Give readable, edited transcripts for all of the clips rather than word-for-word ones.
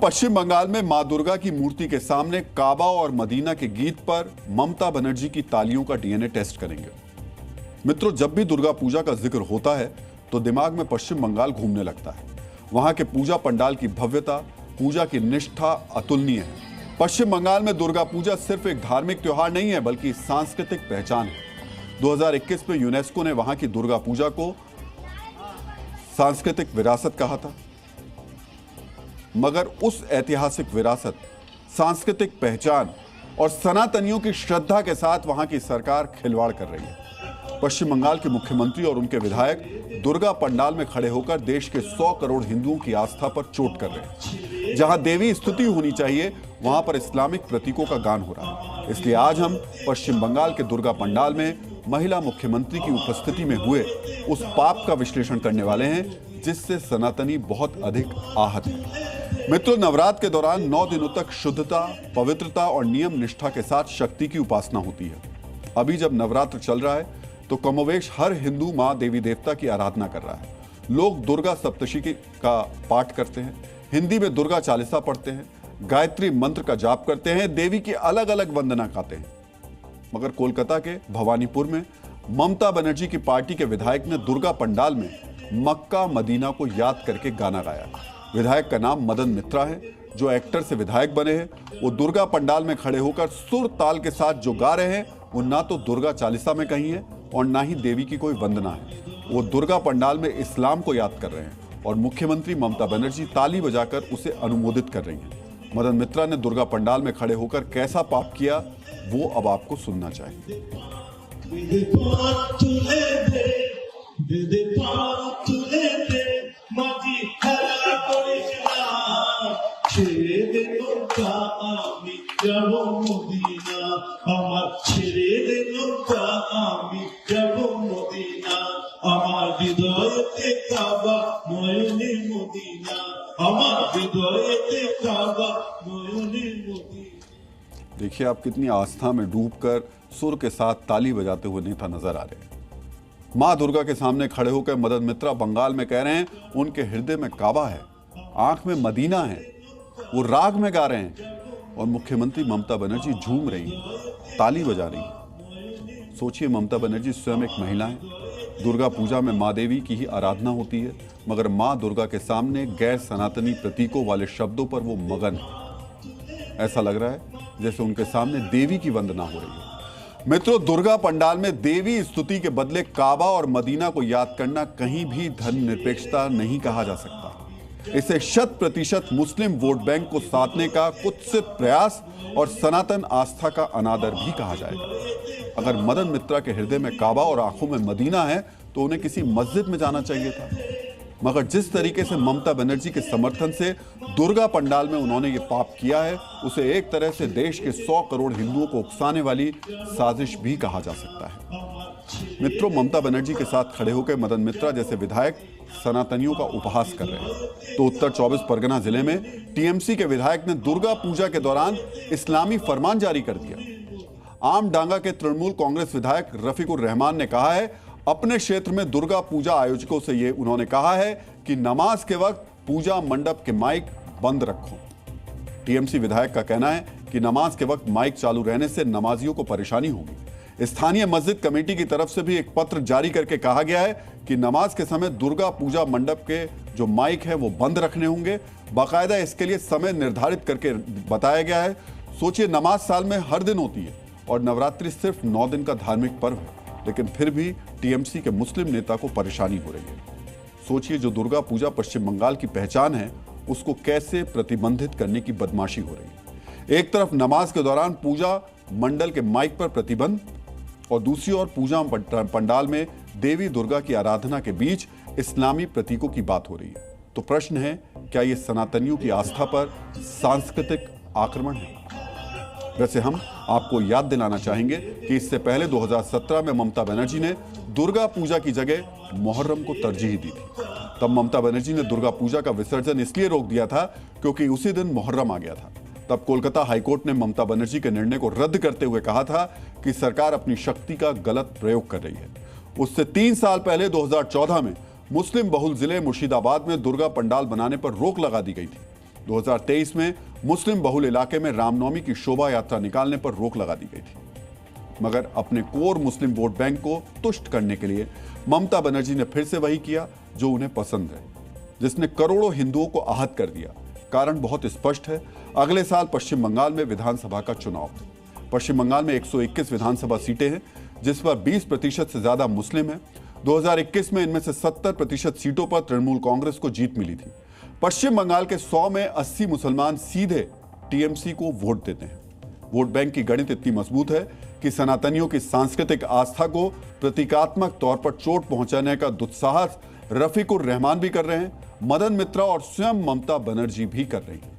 पश्चिम बंगाल में मां दुर्गा की मूर्ति के सामने काबा और मदीना के गीत पर ममता बनर्जी की तालियों का डीएनए टेस्ट करेंगे। मित्रों, जब भी दुर्गा पूजा का जिक्र होता है तो दिमाग में पश्चिम बंगाल घूमने लगता है। वहां के पूजा पंडाल की भव्यता, पूजा की निष्ठा अतुलनीय है। पश्चिम बंगाल में दुर्गा पूजा सिर्फ एक धार्मिक त्योहार नहीं है, बल्कि सांस्कृतिक पहचान है। 2021 में यूनेस्को ने वहां की दुर्गा पूजा को सांस्कृतिक विरासत कहा था, मगर उस ऐतिहासिक विरासत, सांस्कृतिक पहचान और सनातनियों की श्रद्धा के साथ वहां की सरकार खिलवाड़ कर रही है। पश्चिम बंगाल के मुख्यमंत्री और उनके विधायक दुर्गा पंडाल में खड़े होकर देश के 100 करोड़ हिंदुओं की आस्था पर चोट कर रहे हैं। जहां देवी स्तुति होनी चाहिए, वहां पर इस्लामिक प्रतीकों का गान हो रहा है। इसलिए आज हम पश्चिम बंगाल के दुर्गा पंडाल में महिला मुख्यमंत्री की उपस्थिति में हुए उस पाप का विश्लेषण करने वाले हैं, जिससे सनातनी बहुत अधिक आहत है। मित्रों, नवरात्र के दौरान 9 दिनों तक शुद्धता, पवित्रता और नियम निष्ठा के साथ शक्ति की उपासना होती है। अभी जब नवरात्र चल रहा है तो कमोवेश हर हिंदू मां देवी देवता की आराधना कर रहा है। लोग दुर्गा सप्तशी का पाठ करते हैं, हिंदी में दुर्गा चालीसा पढ़ते हैं, गायत्री मंत्र का जाप करते हैं, देवी की अलग अलग वंदना गाते हैं। मगर कोलकाता के भवानीपुर में ममता बनर्जी की पार्टी के विधायक ने दुर्गा पंडाल में मक्का मदीना को याद करके गाना गाया। विधायक का नाम मदन मित्रा है, जो एक्टर से विधायक बने हैं। वो दुर्गा पंडाल में खड़े होकर सुर ताल के साथ जो गा रहे हैं, वो ना तो दुर्गा चालीसा में कहीं है और ना ही देवी की कोई वंदना है। वो दुर्गा पंडाल में इस्लाम को याद कर रहे हैं और मुख्यमंत्री ममता बनर्जी ताली बजाकर उसे अनुमोदित कर रही हैं। मदन मित्रा ने दुर्गा पंडाल में खड़े होकर कैसा पाप किया, वो अब आपको सुनना चाहिए। देखिए, आप कितनी आस्था में डूबकर सुर के साथ ताली बजाते हुए नेता नजर आ रहे हैं। मां दुर्गा के सामने खड़े होकर मदन मित्रा बंगाल में कह रहे हैं उनके हृदय में काबा है, आंख में मदीना है। वो राग में गा रहे हैं और मुख्यमंत्री ममता बनर्जी झूम रही हैं, ताली बजा रही हैं। सोचिए, ममता बनर्जी स्वयं एक महिला है। दुर्गा पूजा में मां देवी की ही आराधना होती है, मगर मां दुर्गा के सामने गैर सनातनी प्रतीकों वाले शब्दों पर वो मगन है। ऐसा लग रहा है जैसे उनके सामने देवी की वंदना हो रही है। मित्रों, दुर्गा पंडाल में देवी स्तुति के बदले काबा और मदीना को याद करना कहीं भी धर्मनिरपेक्षता नहीं कहा जा सकता। इसे 100% मुस्लिम वोट बैंक को साधने का कुत्सित प्रयास और सनातन आस्था का अनादर भी कहा जाएगा। अगर मदन मित्रा के हृदय में काबा और आंखों में मदीना है तो उन्हें किसी मस्जिद में जाना चाहिए था। मगर जिस तरीके से ममता बनर्जी के समर्थन से दुर्गा पंडाल में उन्होंने ये पाप किया है, उसे एक तरह से देश के 100 करोड़ हिंदुओं को उकसाने वाली साजिश भी कहा जा सकता है। मित्रों, ममता बनर्जी के साथ खड़े होकर मदन मित्रा जैसे विधायक सनातनियों का उपहास कर रहे हैं, तो उत्तर 24 परगना जिले में टीएमसी के विधायक ने दुर्गा पूजा के दौरान इस्लामी फरमान जारी कर दिया। आम डांगा के तृणमूल कांग्रेस विधायक रफीकुर रहमान ने कहा है, अपने क्षेत्र में दुर्गा पूजा आयोजकों से ये उन्होंने कहा है कि नमाज के वक्त पूजा मंडप के माइक बंद रखो। टीएमसी विधायक का कहना है कि नमाज के वक्त माइक चालू रहने से नमाजियों को परेशानी होगी। स्थानीय मस्जिद कमेटी की तरफ से भी एक पत्र जारी करके कहा गया है कि नमाज के समय दुर्गा पूजा मंडप के जो माइक है वो बंद रखने होंगे। बाकायदा इसके लिए समय निर्धारित करके बताया गया है। सोचिए, नमाज साल में हर दिन होती है और नवरात्रि सिर्फ 9 दिन का धार्मिक पर्व है, लेकिन फिर भी टीएमसी के मुस्लिम नेता को परेशानी हो रही है। सोचिए, जो दुर्गा पूजा पश्चिम बंगाल की पहचान है, उसको कैसे प्रतिबंधित करने की बदमाशी हो रही है। एक तरफ नमाज के दौरान पूजा मंडल के माइक पर प्रतिबंध और दूसरी ओर पूजा पंडाल में देवी दुर्गा की आराधना के बीच इस्लामी प्रतीकों की बात हो रही है। तो प्रश्न है, क्या यह सनातनियों की आस्था पर सांस्कृतिक आक्रमण है? वैसे हम आपको याद दिलाना चाहेंगे कि इससे पहले 2017 में ममता बनर्जी ने दुर्गा पूजा की जगह मुहर्रम को तरजीह दी थी। तब ममता बनर्जी ने दुर्गा पूजा का विसर्जन इसलिए रोक दिया था क्योंकि उसी दिन मुहर्रम आ गया था। तब कोलकाता हाईकोर्ट ने ममता बनर्जी के निर्णय को रद्द करते हुए कहा था कि सरकार अपनी शक्ति का गलत प्रयोग कर रही है। उससे 3 साल पहले 2014 में मुस्लिम बहुल जिले मुर्शिदाबाद में दुर्गा पंडाल बनाने पर रोक लगा दी गई थी। 2023 में मुस्लिम बहुल इलाके में रामनवमी की शोभा यात्रा निकालने पर रोक लगा दी गई थी, मगर अपने कोर मुस्लिम वोट बैंक को तुष्ट करने के लिए ममता बनर्जी ने फिर से वही किया जो उन्हें पसंद है, जिसने करोड़ों हिंदुओं को आहत कर दिया। कारण बहुत स्पष्ट है, अगले साल पश्चिम बंगाल में विधानसभा का चुनाव है। पश्चिम बंगाल में 121 विधानसभा सीटें हैं, जिस पर 20% से ज्यादा मुस्लिम हैं। 2021 में इनमें से 70% सीटों पर तृणमूल कांग्रेस को जीत मिली थी। पश्चिम बंगाल के 100 में 80 मुसलमान सीधे टीएमसी को वोट देते हैं। वोट बैंक की गणित इतनी मजबूत है कि सनातनियों की सांस्कृतिक आस्था को प्रतीकात्मक तौर पर चोट पहुंचाने का दुस्साहस रफीकुर रहमान भी कर रहे हैं, मदन मित्रा और स्वयं ममता बनर्जी भी कर रही हैं।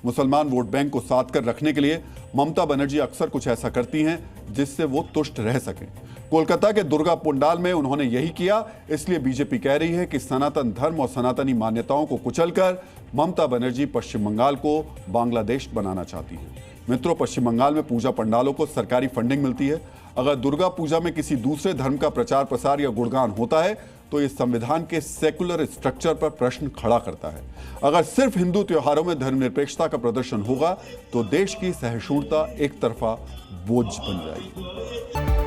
मुसलमान वोट बैंक को साथ कर रखने के लिए ममता बनर्जी अक्सर कुछ ऐसा करती हैं जिससे वो तुष्ट रह सकें। कोलकाता के दुर्गा पंडाल में उन्होंने यही किया, इसलिए बीजेपी कह रही है कि सनातन धर्म और सनातनी मान्यताओं को कुचलकर ममता बनर्जी पश्चिम बंगाल को बांग्लादेश बनाना चाहती है। मित्रों, पश्चिम बंगाल में पूजा पंडालों को सरकारी फंडिंग मिलती है। अगर दुर्गा पूजा में किसी दूसरे धर्म का प्रचार प्रसार या गुणगान होता है तो ये संविधान के सेकुलर स्ट्रक्चर पर प्रश्न खड़ा करता है। अगर सिर्फ हिंदू त्योहारों में धर्मनिरपेक्षता का प्रदर्शन होगा तो देश की सहिष्णुता एक तरफा बोझ बन जाएगी।